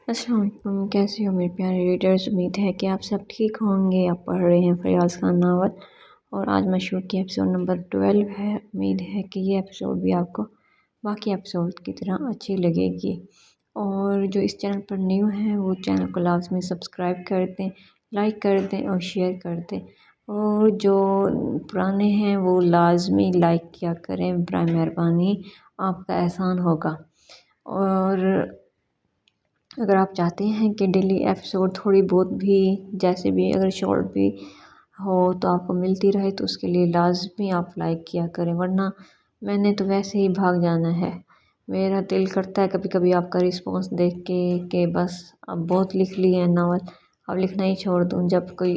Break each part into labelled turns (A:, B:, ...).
A: अस्सलाम वालेकुम, कैसे हो मेरे प्यारे रीडर्स। उम्मीद है कि आप सब ठीक होंगे। आप पढ़ रहे हैं फयाज़ खान नावल और आज मशहूर की एपिसोड नंबर 12 है। उम्मीद है कि ये एपिसोड भी आपको बाकी एपिसोड की तरह अच्छी लगेगी। और जो इस चैनल पर न्यू हैं वो चैनल को लाजमी सब्सक्राइब कर दें, लाइक कर दें और शेयर कर दें। और जो पुराने हैं वो लाजमी लाइक किया करें, बराए मेहरबानी, आपका एहसान होगा। और अगर आप चाहते हैं कि डेली एपिसोड थोड़ी बहुत भी, जैसे भी अगर शॉर्ट भी हो तो आपको मिलती रहे, तो उसके लिए लाजमी आप लाइक किया करें, वरना मैंने तो वैसे ही भाग जाना है। मेरा दिल करता है कभी कभी आपका रिस्पॉन्स देख के कि बस अब बहुत लिख लिए हैं नावल, अब लिखना ही छोड़ दूँ। जब कोई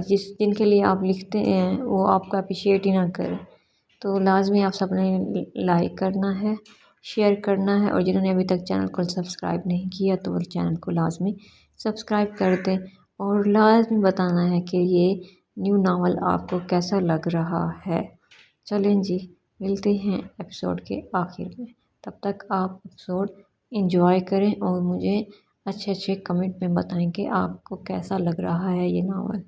A: जिनके लिए आप लिखते हैं वो आपको अप्रिशिएट ही ना करें, तो लाजमी आप सब ने लाइक करना है, शेयर करना है। और जिन्होंने अभी तक चैनल को सब्सक्राइब नहीं किया तो वो चैनल को लाजमी सब्सक्राइब कर दें और लाजमी बताना है कि ये न्यू नावल आपको कैसा लग रहा है। चलें जी, मिलते हैं एपिसोड के आखिर में। तब तक आप एपिसोड इंजॉय करें और मुझे अच्छे अच्छे कमेंट में बताएं कि आपको कैसा लग रहा है ये नावल।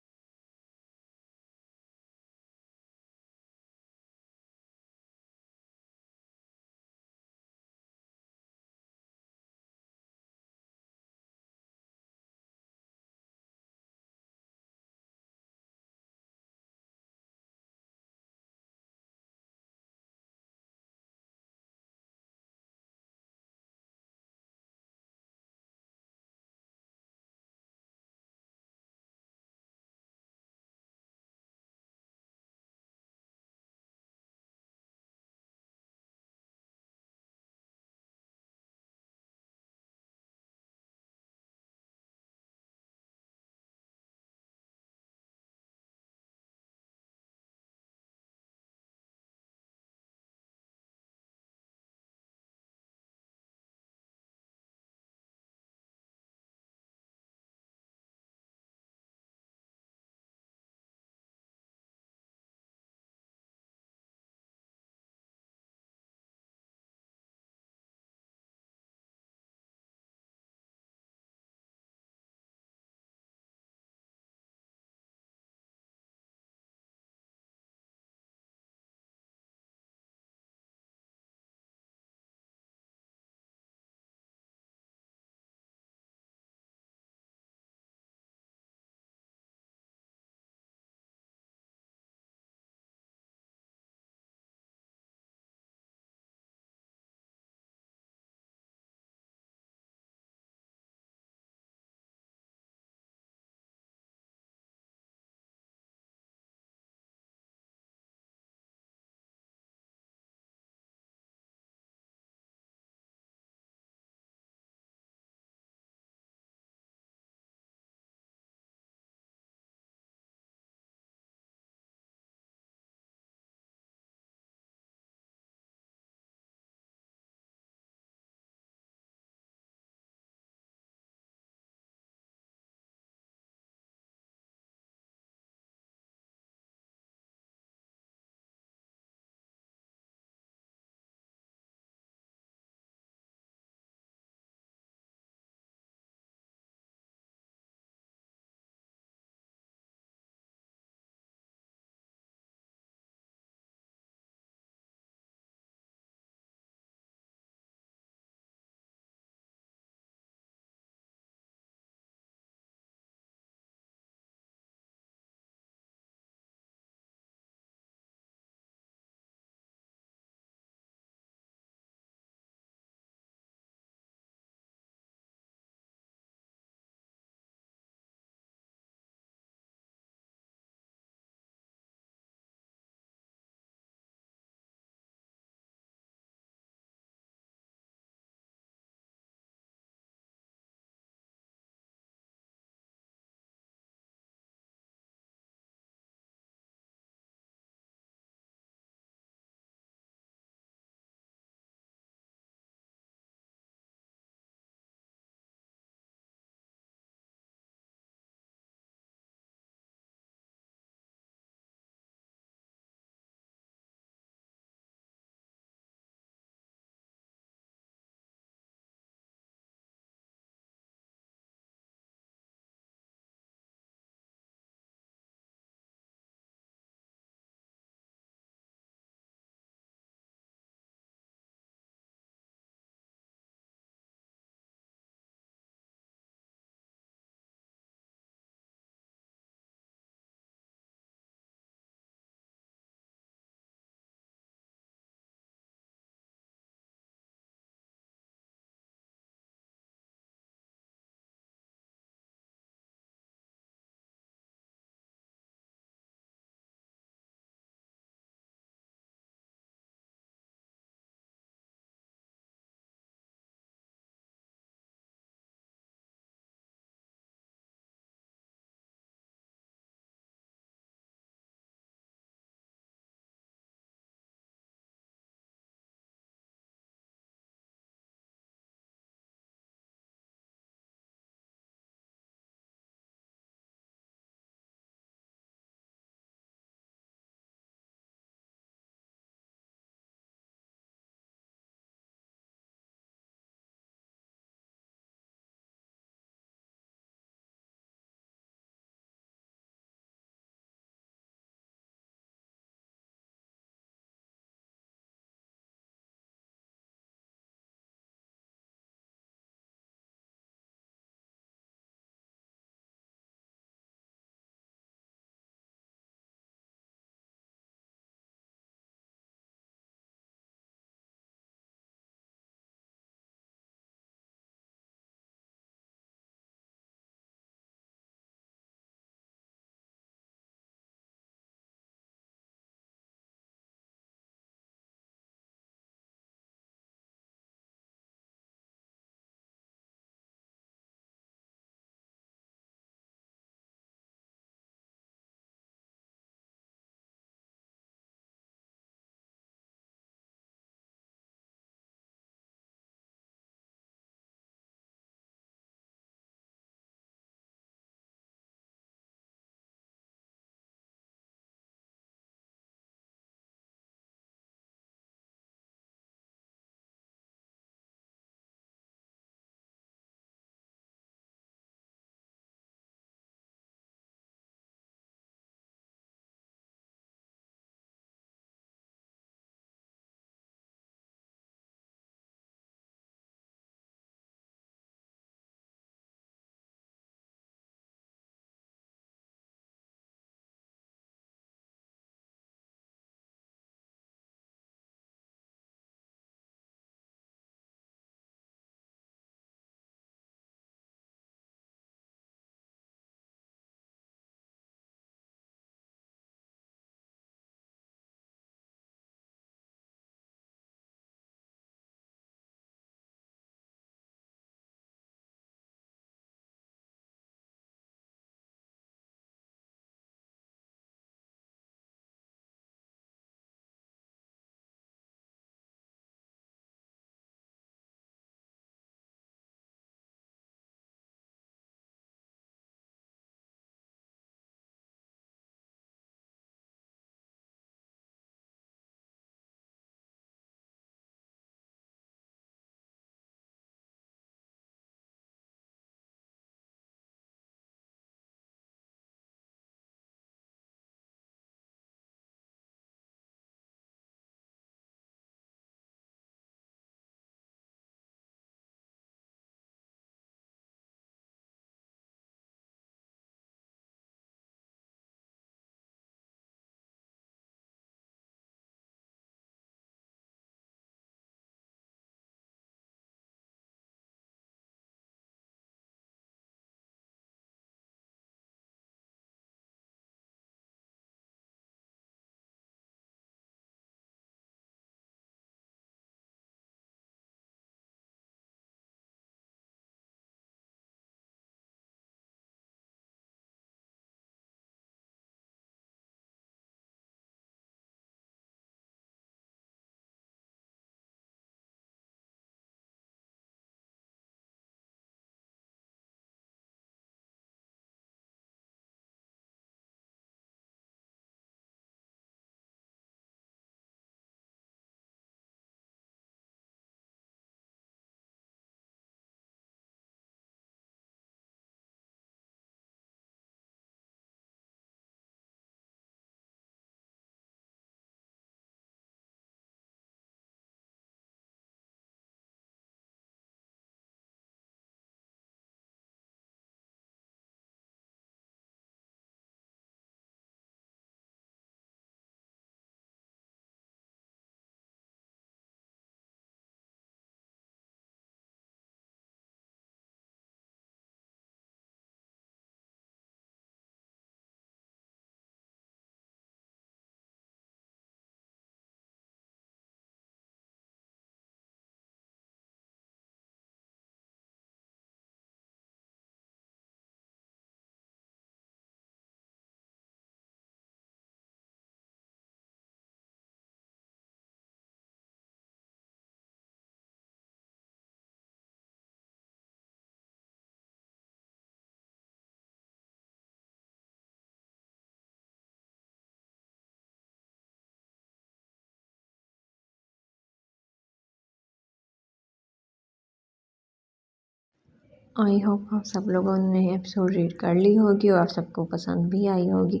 A: आई होप आप सब लोगों ने एपिसोड रीड कर ली होगी और आप सबको पसंद भी आई होगी।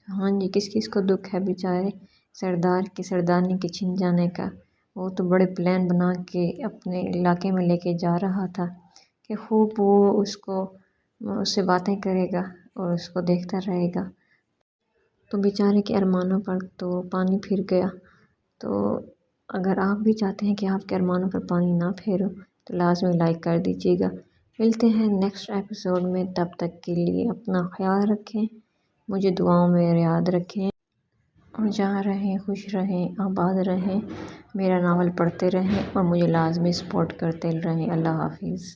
A: हाँ जी, किस किस को दुख है बेचारे सरदार की सरदारनी के छिन जाने का। वो तो बड़े प्लान बना के अपने इलाके में लेके जा रहा था कि खूब वो उससे बातें करेगा और उसको देखता रहेगा। तो बेचारे के अरमानों पर तो पानी फिर गया। तो अगर आप भी चाहते हैं कि आपके अरमानों पर पानी ना फेरो तो लाजमी लाइक कर दीजिएगा। मिलते हैं नेक्स्ट एपिसोड में, तब तक के लिए अपना ख्याल रखें, मुझे दुआओं में याद रखें और जहाँ रहें खुश रहें, आबाद रहें, मेरा नावल पढ़ते रहें और मुझे लाजमी सपोर्ट करते रहें। अल्लाह हाफिज़।